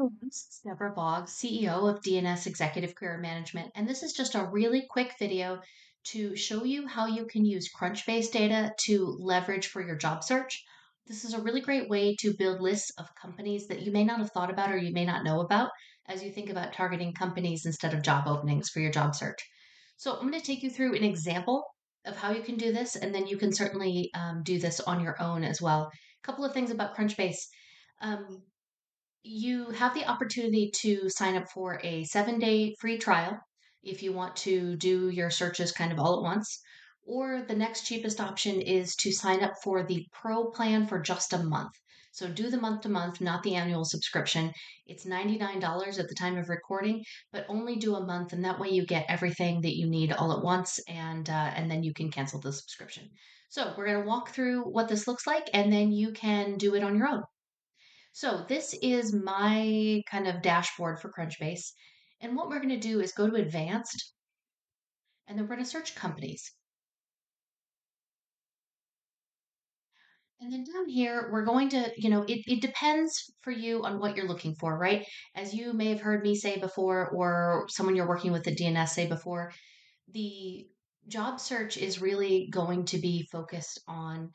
Hello, this is Debra Boggs, CEO of D&S Executive Career Management, and this is just a really quick video to show you how you can use Crunchbase data to leverage for your job search. This is a really great way to build lists of companies that you may not have thought about or you may not know about as you think about targeting companies instead of job openings for your job search. So I'm going to take you through an example of how you can do this, and then you can certainly do this on your own as well. A couple of things about Crunchbase. Um, you have the opportunity to sign up for a 7-day free trial if you want to do your searches kind of all at once. Or the next cheapest option is to sign up for the pro plan for just a month. So do the month to month, not the annual subscription. It's $99 at the time of recording, but only do a month, and that way you get everything that you need all at once, and then you can cancel the subscription. So we're going to walk through what this looks like, and then you can do it on your own. So this is my kind of dashboard for Crunchbase. And what we're going to do is go to advanced, and then we're going to search companies. And then down here, we're going to, it depends for you on what you're looking for, right? As you may have heard me say before, or someone you're working with at D&S say before, the job search is really going to be focused on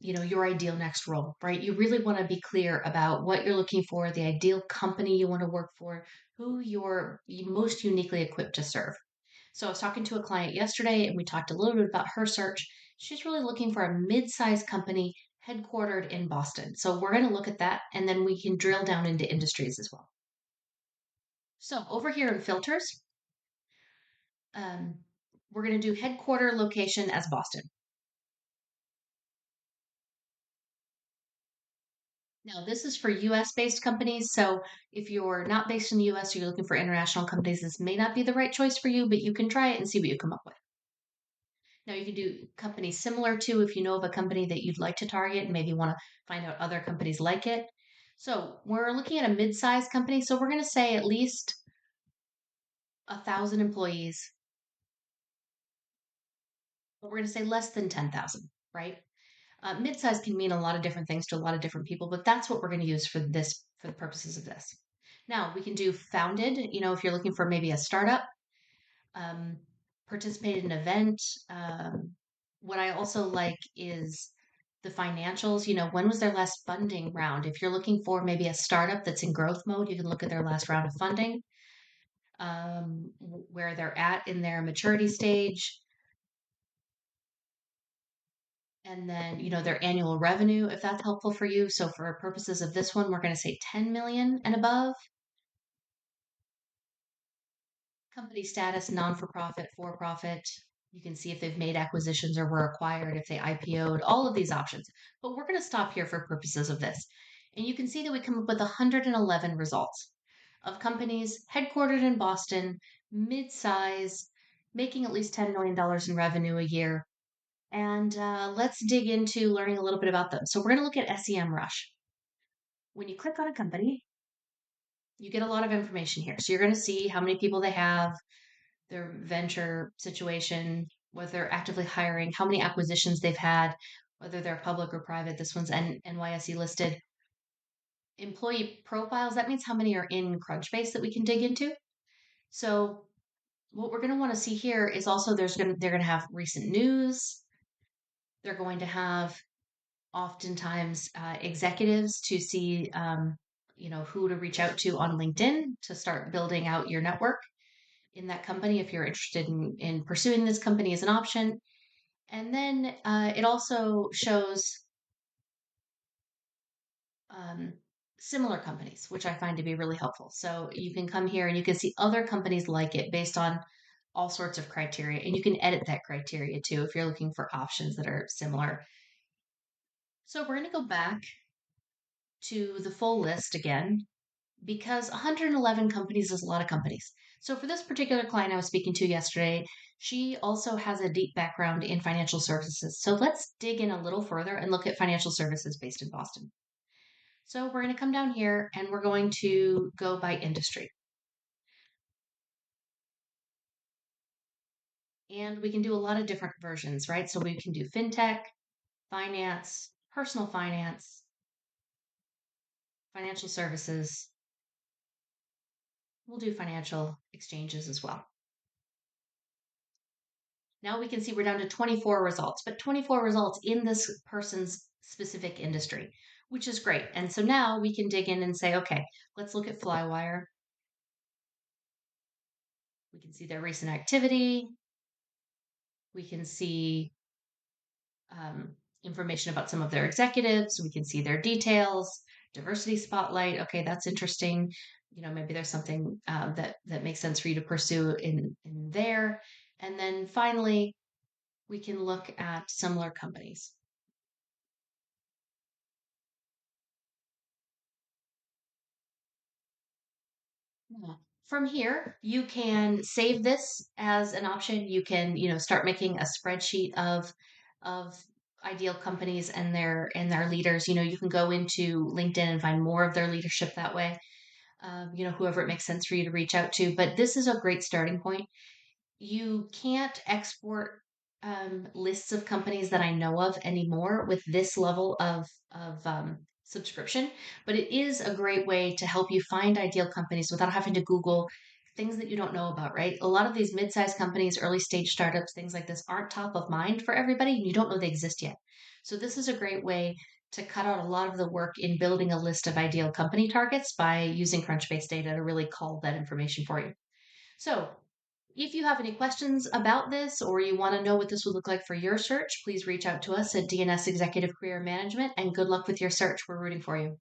your ideal next role, right? You really want to be clear about what you're looking for, the ideal company you want to work for, who you're most uniquely equipped to serve. So I was talking to a client yesterday and we talked a little bit about her search. She's really looking for a mid-sized company headquartered in Boston. So we're going to look at that and then we can drill down into industries as well. So over here in filters, um, we're going to do headquarter location as Boston. Now, this is for US based companies. So if you're not based in the US or you're looking for international companies, this may not be the right choice for you, but you can try it and see what you come up with. Now, you can do companies similar to if you know of a company that you'd like to target and maybe want to find out other companies like it. So we're looking at a mid sized company. So we're going to say at least 1,000 employees, but we're going to say less than 10,000, right? Mid-size can mean a lot of different things to a lot of different people, but that's what we're going to use for this, for the purposes of this. Now, we can do founded, if you're looking for maybe a startup, um, participate in an event. What I also like is the financials. When was their last funding round? If you're looking for maybe a startup that's in growth mode, you can look at their last round of funding, where they're at in their maturity stage, and then their annual revenue if that's helpful for you. So for purposes of this one, we're going to say 10 million and above. Company status, non-for-profit, for-profit. You can see if they've made acquisitions or were acquired, if they IPO'd, all of these options. But we're going to stop here for purposes of this. And you can see that we come up with 111 results of companies headquartered in Boston, mid-size, making at least $10 million in revenue a year. And let's dig into learning a little bit about them. So we're going to look at SEMrush. When you click on a company, you get a lot of information here. So you're going to see how many people they have, their venture situation, whether they're actively hiring, how many acquisitions they've had, whether they're public or private. This one's NYSE listed. Employee profiles, that means how many are in Crunchbase that we can dig into. So what we're going to want to see here is also they're going to have recent news. They're going to have oftentimes executives to see who to reach out to on LinkedIn to start building out your network in that company if you're interested in pursuing this company as an option. And then it also shows um, similar companies, which I find to be really helpful. So you can come here and you can see other companies like it based on all sorts of criteria, and you can edit that criteria too if you're looking for options that are similar. So we're going to go back to the full list again because 111 companies is a lot of companies. So for this particular client I was speaking to yesterday, she also has a deep background in financial services. So let's dig in a little further and look at financial services based in Boston. So we're going to come down here and we're going to go by industry. And we can do a lot of different versions, right? So we can do fintech, finance, personal finance, financial services, We'll do financial exchanges as well. Now we can see we're down to 24 results, but 24 results in this person's specific industry, which is great. And so now we can dig in and say, okay, let's look at Flywire. We can see their recent activity. We can see information about some of their executives. We can see their details, diversity spotlight. Okay, that's interesting. Maybe there's something that makes sense for you to pursue in there. And then finally, we can look at similar companies. Yeah. From here, you can save this as an option. You can, start making a spreadsheet of ideal companies and their leaders. You can go into LinkedIn and find more of their leadership that way. Whoever it makes sense for you to reach out to. But this is a great starting point. You can't export lists of companies that I know of anymore with this level of subscription, but it is a great way to help you find ideal companies without having to Google things that you don't know about, right? A lot of these mid-sized companies, early stage startups, things like this aren't top of mind for everybody, and you don't know they exist yet. So this is a great way to cut out a lot of the work in building a list of ideal company targets by using Crunchbase data to really call that information for you. So if you have any questions about this or you want to know what this would look like for your search, please reach out to us at D&S Executive Career Management, and good luck with your search. We're rooting for you.